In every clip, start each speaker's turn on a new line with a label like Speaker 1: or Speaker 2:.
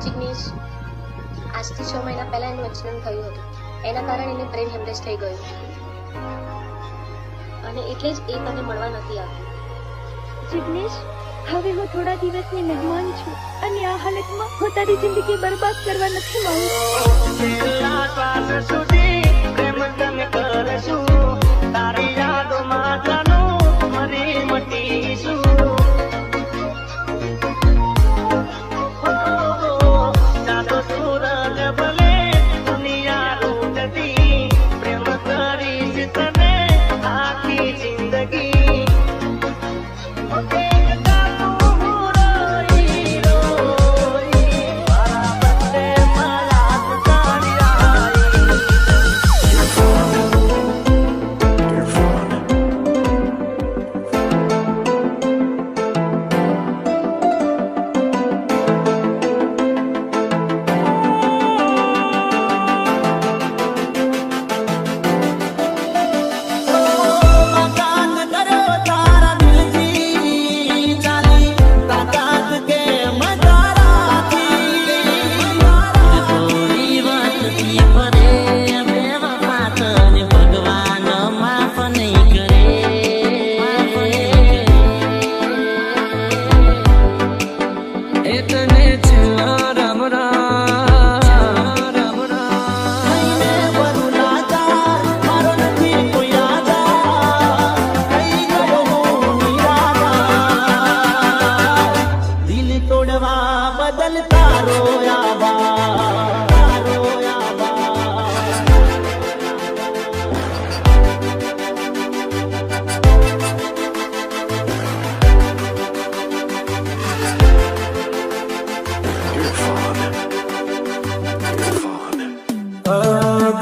Speaker 1: જિગ્નેશ, આજથી 6 મહિના પહેલા એનું એક્સિડન્ટ થયું હતું. એના કારણે એને બ્રેન હેમરેજ થઈ ગયું અને એટલે જ એ તને મળવા નથી આવ્યો.
Speaker 2: જિગ્નેશ, હવે હું થોડા દિવસની મહેમાન છું અને આ હાલતમાં હું તારી જિંદગી બરબાદ કરવા નથી માંગુ.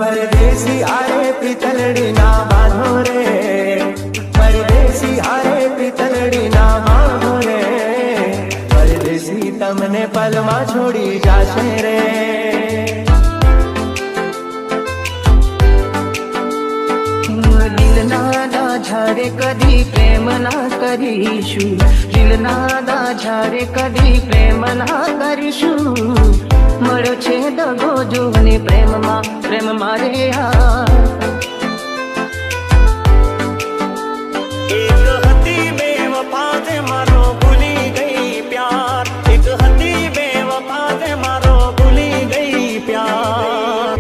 Speaker 3: परदेसी हारे पितलड़ी ना बांधो रे, परदेसी हारे पितलड़ी ना बांधो रे, परदेसी तमने पल में छोड़ी जाशे रे. दिल ना झारे कदी प्रेम ना करीशु, दिल ना झारे कदी प्रेम ना करीशु, मरो छे दगो जोने प्रेम मारे हाँ. एक हती बेवफा से मारो भूली गई प्यार, एक हती बेवफा से मारो भूली गई प्यार.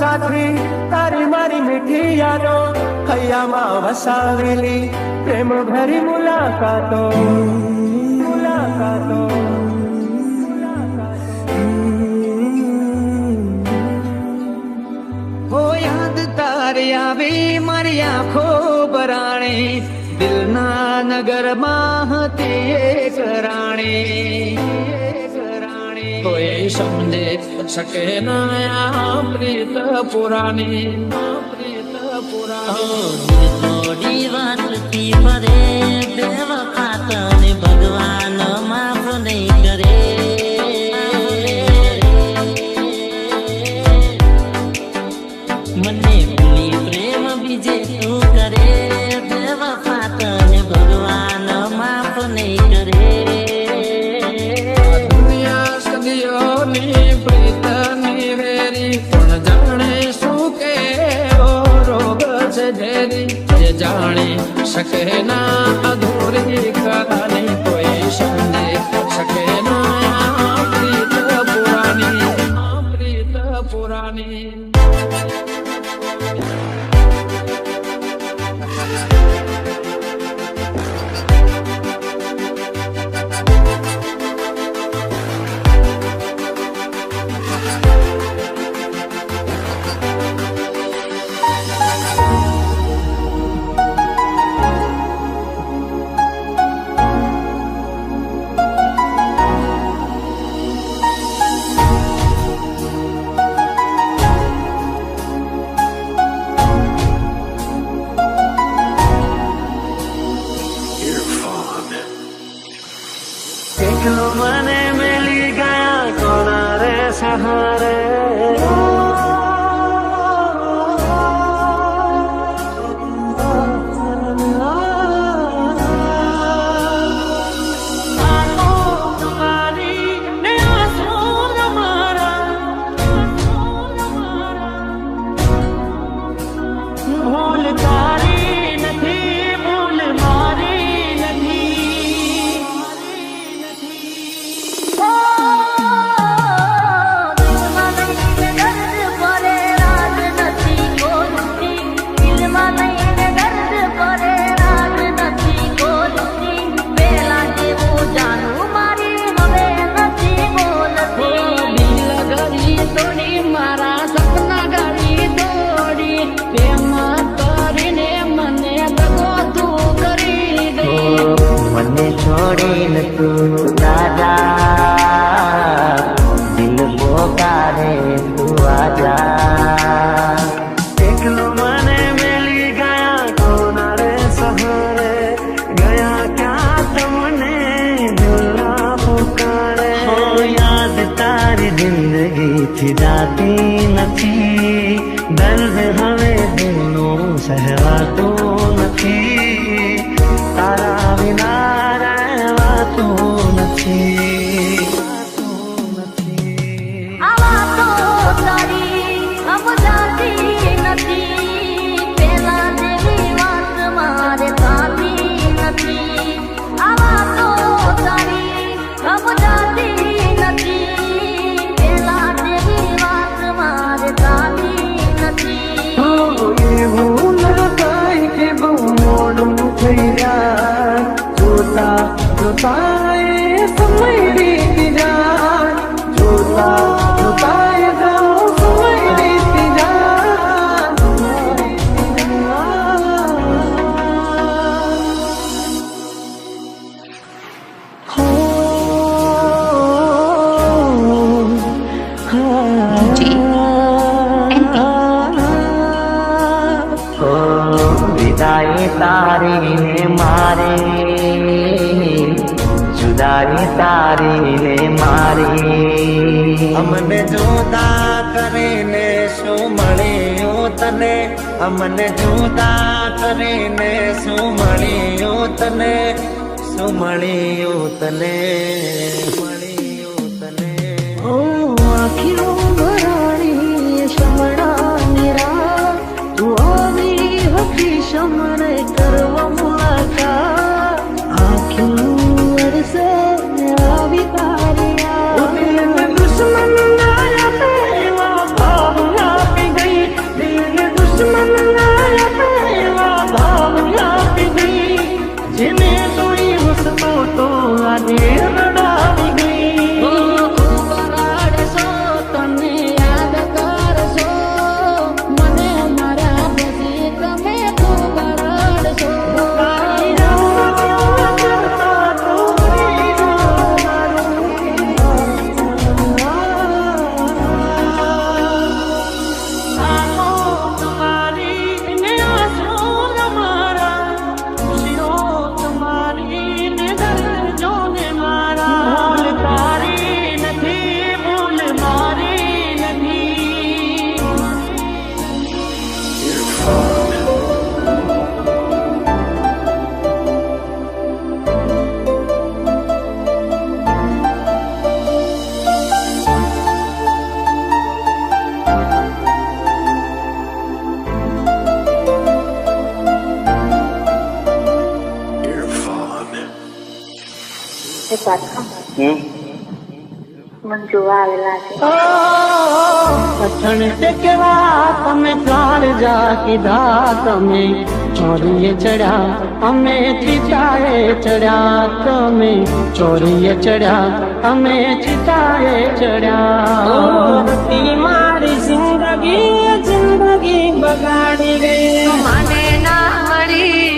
Speaker 3: સાથી તારી મારી મીઠી યાદો હૈયામાં વસાવેલી પ્રેમ ભરી મુલાકાતો મુલાકાતો હો યાદ તારી આવી મારી આંખો બરાણી દિલના નગરમાં હતી એક રાણી કોઈ સમજે શકે ના પ્રીત પુરાણી પ્રીત પુરાણી
Speaker 4: થોડી વાતથી ફરે બેવફા તને ભગવાન માફ નહીં કરે મને ભૂલી પ્રેમ બીજે તું કરે બેવફા તને ભગવાન માફ નહીં કરે
Speaker 3: પ્રીતની વેરી પણ જાણે શું કે રોગ છે ઝેરી જે જાણી શકે ના અધૂરી કહાની કોઈ સમજે શકે ના પ્રીત પુરાણી
Speaker 4: એકલો મને મેલી ગયા કોના રે સહારે ભૂલ તારી નથી ભૂલ મારી નથી મારા સપના ગાડી દોડી પ્રેમ કરીને મને દગો તું કરી દે મને છોડીને તું દાદા દિલ પોકારે તું આજા એકલો મને મેલી ગયા કોના રે સહારે ગયા ક્યાં તમને દિલના પુકારે હો યાદ તારી જિંદગીથી જાતી નથી દર્દ હવે દિલનું સહેવાતું નથી તારા વિના રહેવાતું નથી
Speaker 2: આવા તો તારી સમજાતી નથી પેલા જેવી વાત મારે થતી નથી આવા તો તારી સમજાતી નથી પેલા જેવી વાત મારે થતી નથી
Speaker 3: એવું ન થાય કે બહુ મોડું થઈ જાય જોતા જોતા એ સમય વીતી જાય જોતા જોતા એ સમય વીતી
Speaker 4: વિદાય તારી ને મારે જુદાઈ તારી ને મારી અમને જુદા કરીને શું મળ્યું તને અમને જુદા કરીને શું મળ્યું તને શું મળ્યું તને મળ્યું તને
Speaker 2: ઓ આખીઓ ભરાણી શમણા નિરા તું આવી હતી શમણે કરવા મુલાકાત આખી વર્ષે આવી તારી
Speaker 3: દુશ્મન ના ભાવ આપી ગઈ
Speaker 5: પાછા મને જોવા આવેલા છે.
Speaker 4: અઠણ તે કેવા તમે કાળજા કીધા, તમે ચોરીએ ચડ્યા અમે ચિતાએ ચડ્યા, તમે ચોરીએ ચડ્યા અમે ચિતાએ ચડ્યા. મારી જિંદગી બગાડી ગઈ.
Speaker 3: મને ના મળી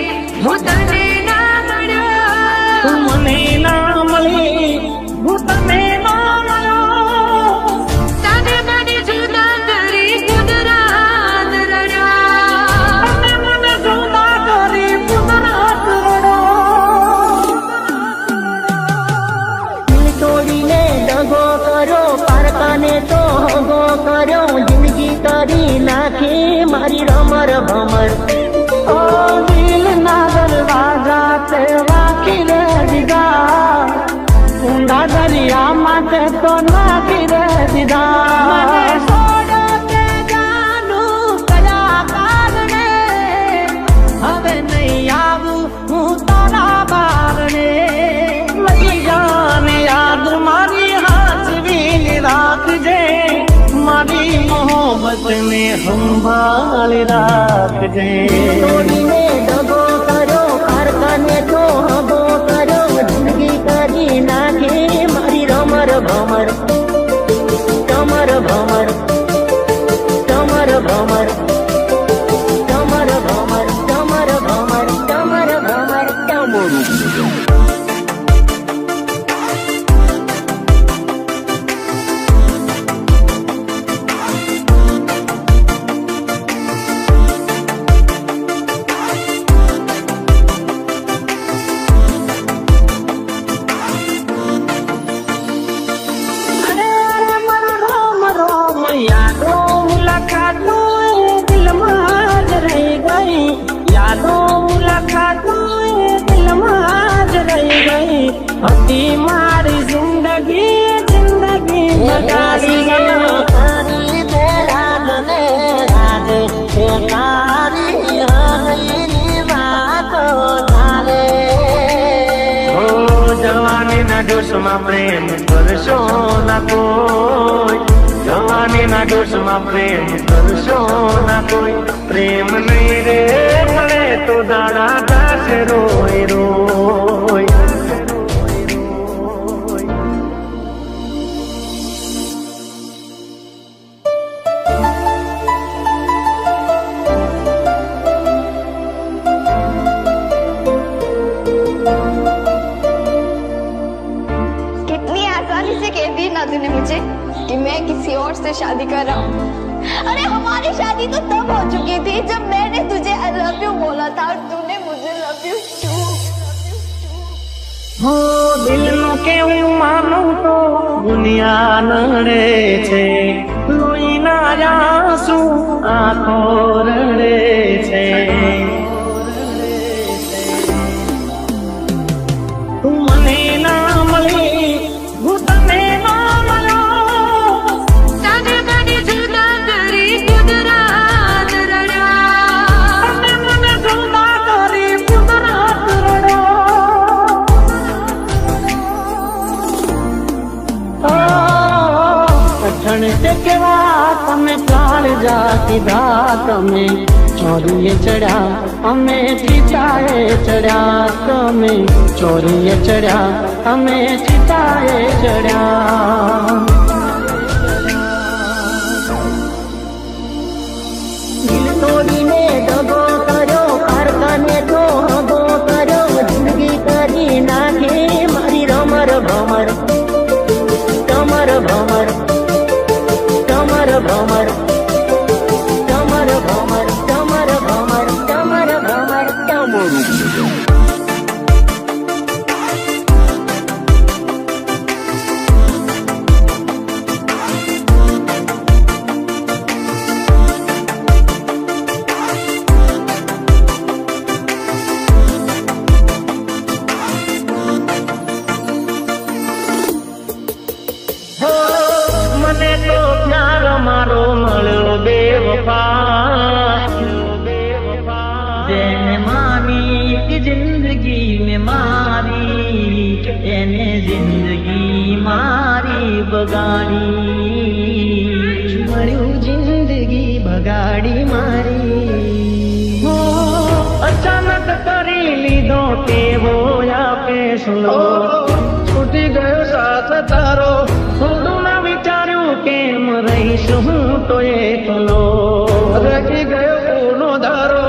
Speaker 3: હું તને ના મળ્યો,
Speaker 4: મને ના મળી હું તને ના મળ્યો.
Speaker 3: તને મને જુદા કરી કુદરત રડ્યો,
Speaker 4: તને મને જુદા કરી કુદરત રડ્યો. દિલ તોડીને દગો કર્યો, પારકાને તો હગો કર્યો, જિંદગી કરી નાખી મારી રમર ભમર. ઓ દિલ ના દરવાજા તે વાકી રે દીધા, ઊંડા દરિયામાં તે તો નાખી રે દીધા. મને છોડો તે જાનું કયા કારણે, હવે નહીં આવું હું તારા બારણે. લઈ જાને યાદ મારી હાચવી રાખજે, મારી મોહબ્બત ને સંભાળી રાખજે. તોડીને દગો કર્યો, કારખાને તો હગો કર્યો, જિંદગી કરી નાખી મારી રમર ભમર. કમર ભમર કમર ભમર કમર ભમર કમર ભમર કમર ભમર કમર. હતી મારી જિંદગી બગાડી ગયો. તારી તે રાગને રાગે તે તારી હરીની વાતો ચાલે. ઓ જવાનીના જોશમાં પ્રેમ કરશો ના કોઈ, જવાનીના જોશમાં પ્રેમ કરશો ના કોઈ. પ્રેમ નહીં રે મળે તો દાડા દાસે રોય રોય.
Speaker 5: कितनी आसानी से कह दी ना तूने मुझे कि मैं किसी और से शादी कर रहा हूँ. अरे हमारी शादी तो तब हो चुकी थी जब मैंने तुझे आई लव यू बोला था और तूने मुझे लव यू टू.
Speaker 4: હો દિલનું કેવું માનું તો દુનિયા નડે છે, લોહીના આંસુ આંખો રડે છે. તું મને ના મળી હું તને ના મળ્યો,
Speaker 3: તને મને જુદા કરી કુદરત રડ્યો,
Speaker 4: તને મને જુદા કરી કુદરત રડ્યો. અઠણ તે કેવા તમે કાળજા કીધા, તમે ચોરીએ ચડ્યા અમે ચિતાએ ચડ્યા, તમે ચોરીએ ચડ્યા અમે ચિતાએ ચડ્યા. દિલ તોડીને દગો કર્યો, કારખાને તો હગો કર્યો, જિંદગી કરી નાખી મારી રમર ભમર. કમર ભમર કમર ભમર કમર ભમર કમર ભમર કમર ભમર કમર. બગાડી
Speaker 3: મળ્યું જિંદગી બગાડી મારી
Speaker 4: હો અચાનક કરી લીધો કેવો આ ફેસલો
Speaker 3: છૂટી ગયો સાથ તારો
Speaker 4: થોડું ના વિચાર્યું કેમ રહીશ હું તો એકલો
Speaker 3: રખી ગયો કોનો ધારો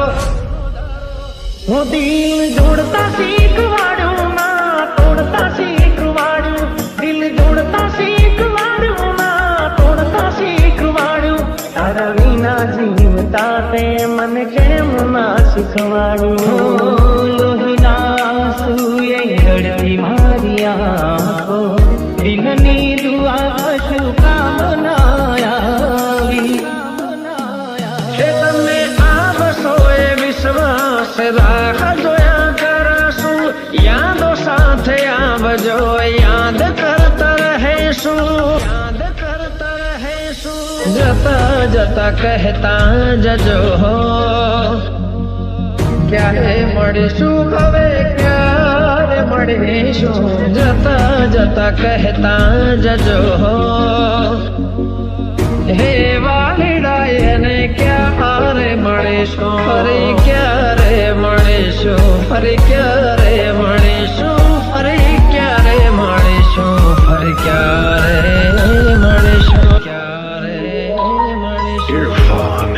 Speaker 4: હું દિલ જોડતા શીખવાડ્યું ના તોડતા શીખવાડ્યું દિલ જોડતા શીખવાડ્યું ના તોડતા શીખવાડ્યું તારા વિના જીવતા તે મને કેમ ના શીખવાડ્યું
Speaker 3: લોહીના સૂએ રડતી મારી આંખો દિલની દુઆ શું કામ ના આવી
Speaker 4: કે તમે આવશો એ વિશ્વાસ રાહ જોયા કરશું યાદો સાથે આવજો યાદ કરતા રહેશું જતા જતા કહેતા જજો હો
Speaker 3: ક્યારે મળીશું હવે ક્યારે મળીશું
Speaker 4: જતા જતા કહેતા જજો હો હે વાલીડા એને ક્યારે મળીશું ફરી ક્યારે મળીશું ફરી ક્યારે મળીશું ફરી ક્યારે મળીશું ફરી ક્યારે મળીશું ક્યારે મળીશું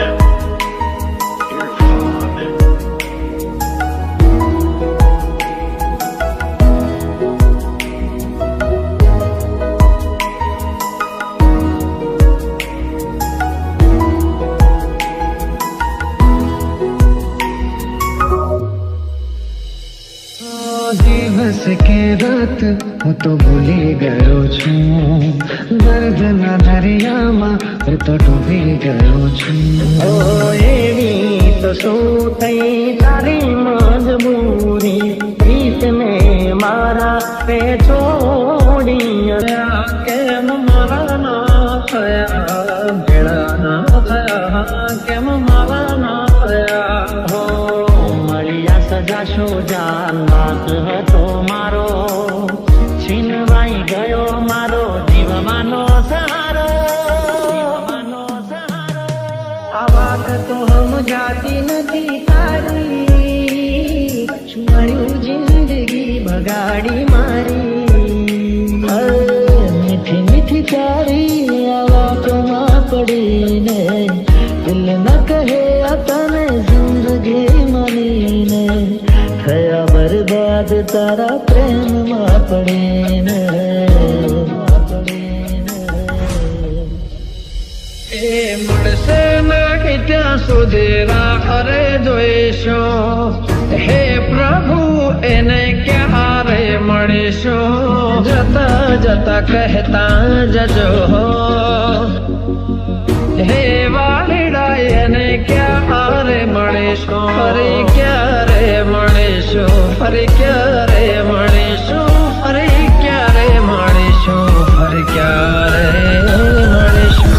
Speaker 3: દિવસ કે રાત હું તો ભૂલી ગયો છું દર્દના દરિયામાં હું તો ડૂબી ગયો છું
Speaker 4: ઓ એવી તો શું થઈ તારી મજબૂરી પ્રીતને મારા પે છોડી કેમ મારા ના થયા ભેળા ના થયા કેમ મારા ના થયા હો મળ્યા સજા શો જાનવાત હતો મારો છીનવાઈ ગયો મારો જીવવાનો સહારો
Speaker 3: આ વાત તો સમજાતી નથી તારી શું મળ્યું જિંદગી બગાડી મારી
Speaker 4: મીઠી મીઠી તારી આ વાતોમાં પડીને દિલ ન કહે આ તને જિંદગી મનીને થયા બરબાદ તારા પ્રેમમાં પડીને
Speaker 3: એ મળશે નહીં ત્યાં સુધી રાહ રે જોઈશું હે પ્રભુ એને ક્યારે મળીશું
Speaker 4: જતા જતા કહેતા જજો હે વાલીડા એને ક્યારે મળીશું ફરી ક્યારે મળીશું ફરી ક્યારે મળીશું ફરી ક્યારે મળીશું ફરી ક્યારે મળીશું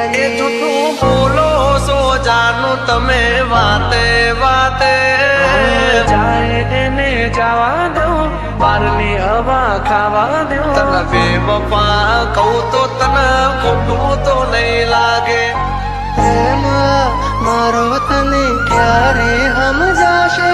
Speaker 3: તારી જૂઠું બોલો સો જાનું તમે વાતે વાતે જાય એને જવા દઉં બારની હવા ખાવા દઉં તને બેવફા કહું તો તને ખોટું તો નહીં લાગે પ્રેમ મારો તને ક્યારે સમજાશે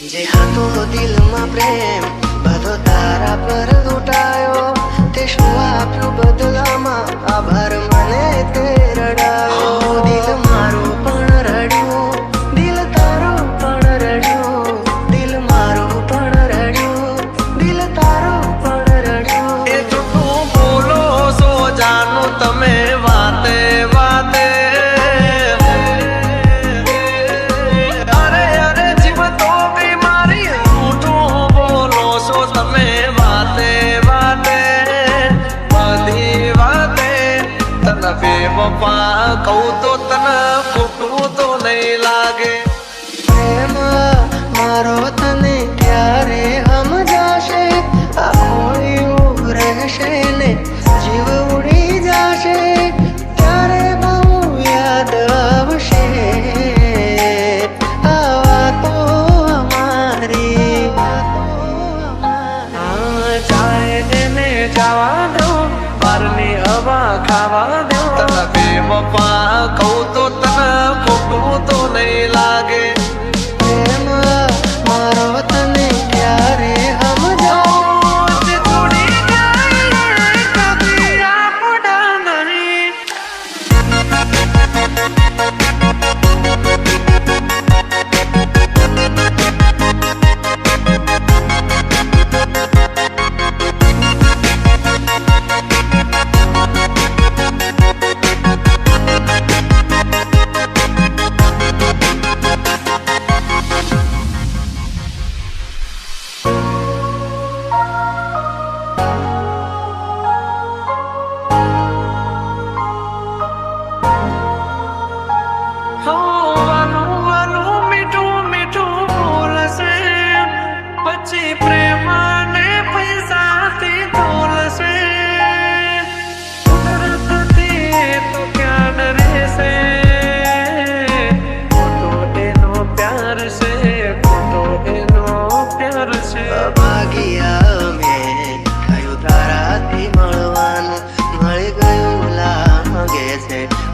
Speaker 3: જે હતો દિલમાં પ્રેમ બધો તારા પર લૂંટાયો તે શું આપ્યું બદલામાં આભાર મને તે રડાયો દિલ મારું પણ રડ્યું દિલ તારું પણ રડ્યું દિલ મારું પણ રડ્યું દિલ તારું પણ રડ્યું એ જૂઠું બોલો સો જાનું તમે વાતે વાતે બેવફા કહું તો તને ખોટું તો નહીં લાગે પ્રેમ મારો તને ક્યારે સમજાશે આ ખોયું રહેશે ને જીવ ઉડી જશે ત્યારે બહુ યાદ આવશે આ વાતો અમારી ચાહે તેને જવા દઉં બારની હવા ખાવા દઉં તને બેવફા કહું તો તને ખોટું તો નહીં લાગે પ્રેમ મારો તને ક્યારે સમજાશે છોડી જાય કદી આપડા નહીં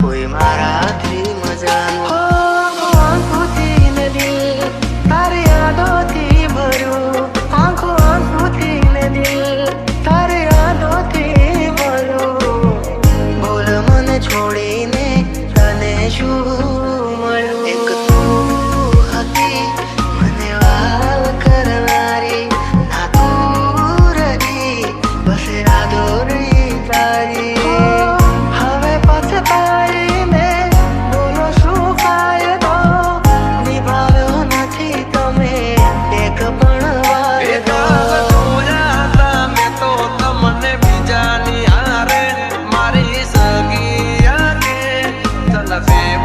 Speaker 3: કોઈ મારાથી મજાનું આંખોથી નદી તારી યાદોથી ભર્યું આંખોથી નદી તારી યાદોથી ભર્યું બોલ મને છોડીને તને શું મળ્યું એક તું હતી મને વાલ કરનારી ના તું રહી બસ યાદો રહી તારી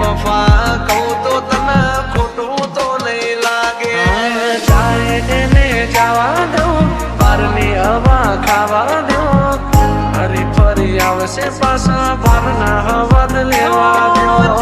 Speaker 3: બેવફા કહું તો તને ખોટું તો નહીં લાગે ચાહે તેને જવા દઉં બારની હવા ખાવા દઉં ફરી ફરી આવશે પાછા બારના હવા લેવા દઉં